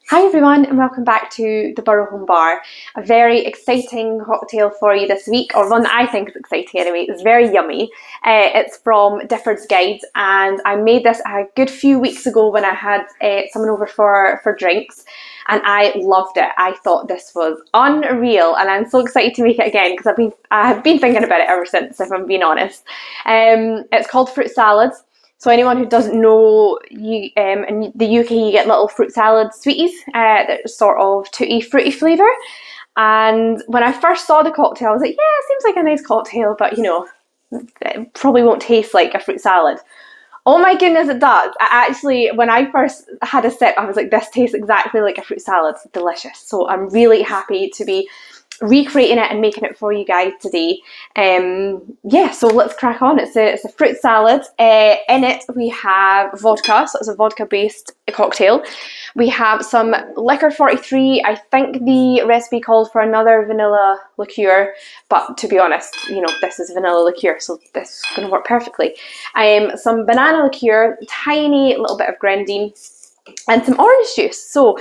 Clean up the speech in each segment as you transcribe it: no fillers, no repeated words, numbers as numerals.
Hi everyone and welcome back to the Burrow Home Bar. A very exciting cocktail for you this week, or one that I think is exciting anyway. It's very yummy. It's from Difford's Guide and I made this a good few weeks ago when I had someone over for drinks and I loved it. I thought this was unreal and I'm so excited to make it again because I have been thinking about it ever since, if I'm being honest. It's called Fruit Salad. So anyone who doesn't know, in the UK you get little fruit salad sweeties that are sort of tutti fruity flavour. And when I first saw the cocktail, I was like, yeah, it seems like a nice cocktail, but it probably won't taste like a fruit salad. Oh my goodness, it does. When I first had a sip, I was like, this tastes exactly like a fruit salad. It's delicious. So I'm really happy to be recreating it and making it for you guys today. Yeah, so let's crack on. It's a fruit salad. In it we have vodka, so it's a vodka based cocktail. We have some Licor 43. I think the recipe called for another vanilla liqueur, but to be honest, this is vanilla liqueur, so this is going to work perfectly. Some banana liqueur, tiny little bit of grenadine, and some orange juice. So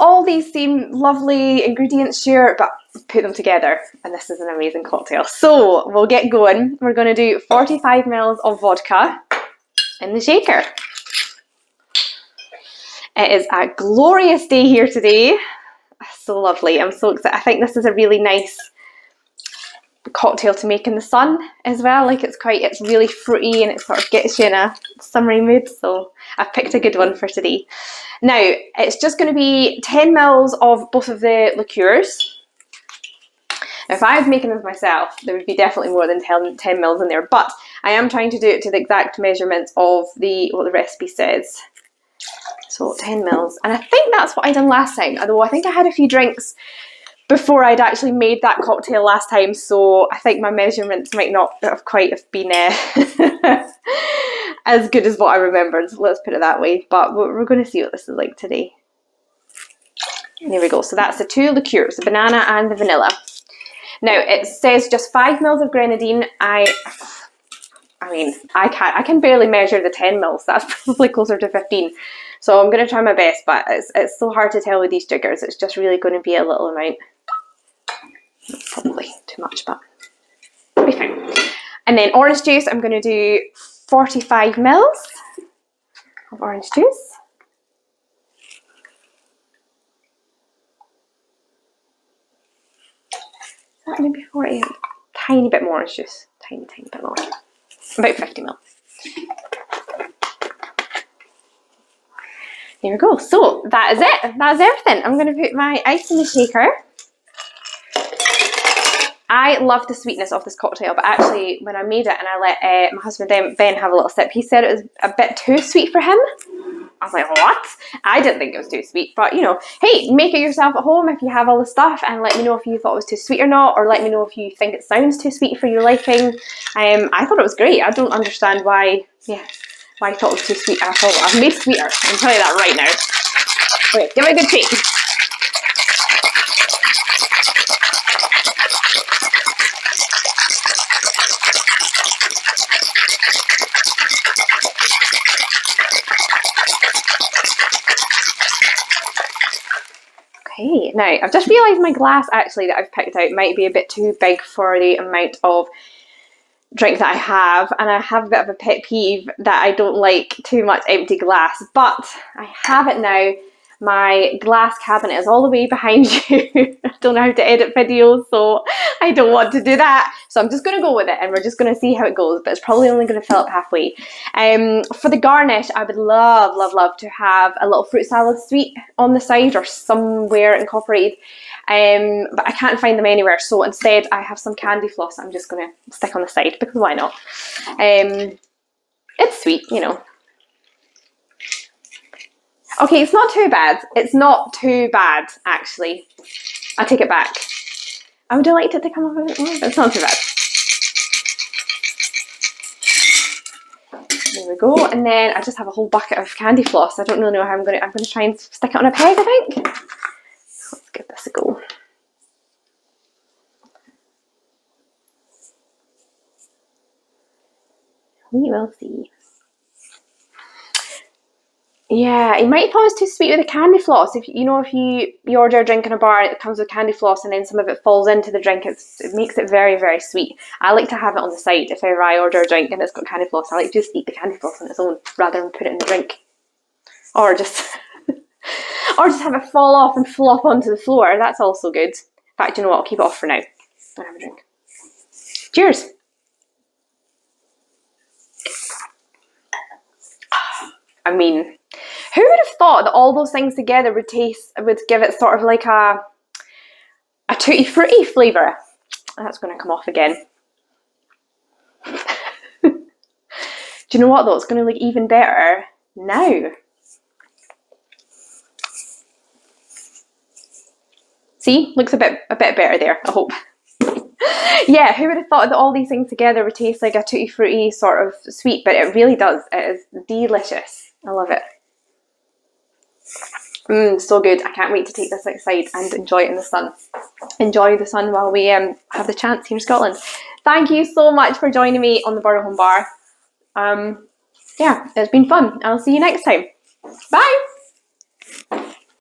all these seem lovely ingredients, sure, but put them together and this is an amazing cocktail. So we'll get going. We're going to do 45 ml of vodka in the shaker. It is a glorious day here today. So lovely. I'm so excited. I think this is a really nice cocktail to make in the sun as well. Like it's really fruity and it sort of gets you in a summery mood. So I've picked a good one for today. Now it's just going to be 10 ml of both of the liqueurs. Now, if I was making this myself, there would be definitely more than 10 ml in there, but I am trying to do it to the exact measurements of what the recipe says. So 10 ml, and I think that's what I done last time, although I think I had a few drinks before I'd actually made that cocktail last time, so I think my measurements might not have quite have been as good as what I remembered, let's put it that way, but we're going to see what this is like today. There we go, so that's the two liqueurs, the banana and the vanilla. Now it says just 5 ml of grenadine. I can barely measure the 10 ml, so that's probably closer to 15. So I'm going to try my best, but it's so hard to tell with these jiggers. It's just really going to be a little amount. Probably too much, but it'll be fine. And then orange juice, I'm going to do 45 ml of orange juice. That maybe 40, tiny bit more orange juice, tiny bit more, about 50 ml. There we go. So that is it. That's everything. I'm going to put my ice in the shaker. I love the sweetness of this cocktail, but actually when I made it and I let my husband Ben have a little sip, he said it was a bit too sweet for him. I was like, what? I didn't think it was too sweet, but hey, make it yourself at home if you have all the stuff and let me know if you thought it was too sweet or not, or let me know if you think it sounds too sweet for your liking. I thought it was great. I don't understand why I thought it was too sweet at all. I've made sweeter, I can tell you that right now. Wait, give it a good shake. Okay, now I've just realised my glass actually that I've picked out might be a bit too big for the amount of drink that I have, and I have a bit of a pet peeve that I don't like too much empty glass, but I have it now. My glass cabinet is all the way behind you. I don't know how to edit videos, so I don't want to do that. So I'm just going to go with it and we're just going to see how it goes, but it's probably only going to fill up halfway. For the garnish, I would love to have a little fruit salad sweet on the side or somewhere incorporated. But I can't find them anywhere, so instead I have some candy floss I'm just going to stick on the side because why not? It's sweet, Okay, it's not too bad. It's not too bad, actually. I take it back. I would have liked it to come off a bit more, but it's not too bad. There we go. And then I just have a whole bucket of candy floss. I don't really know how I'm going to try and stick it on a peg, I think. Let's give this a go. We will see. Yeah, you might have thought it was too sweet with the candy floss. If you order a drink in a bar and it comes with candy floss and then some of it falls into the drink, it makes it very, very sweet. I like to have it on the side. If ever I order a drink and it's got candy floss, I like to just eat the candy floss on its own rather than put it in the drink. Or just have it fall off and flop onto the floor. That's also good. In fact, you know what? I'll keep it off for now. I'll have a drink. Cheers. I mean, who would have thought that all those things together would give it sort of like a tutti frutti flavour? That's going to come off again. Do you know what though? It's going to look even better now. See, looks a bit better there, I hope. Yeah, who would have thought that all these things together would taste like a tutti frutti sort of sweet, but it really does. It is delicious. I love it. So good. I can't wait to take this outside and enjoy it in the sun. Enjoy the sun while we have the chance here in Scotland. Thank you so much for joining me on the Burrow Home Bar. Yeah, it's been fun. I'll see you next time. Bye!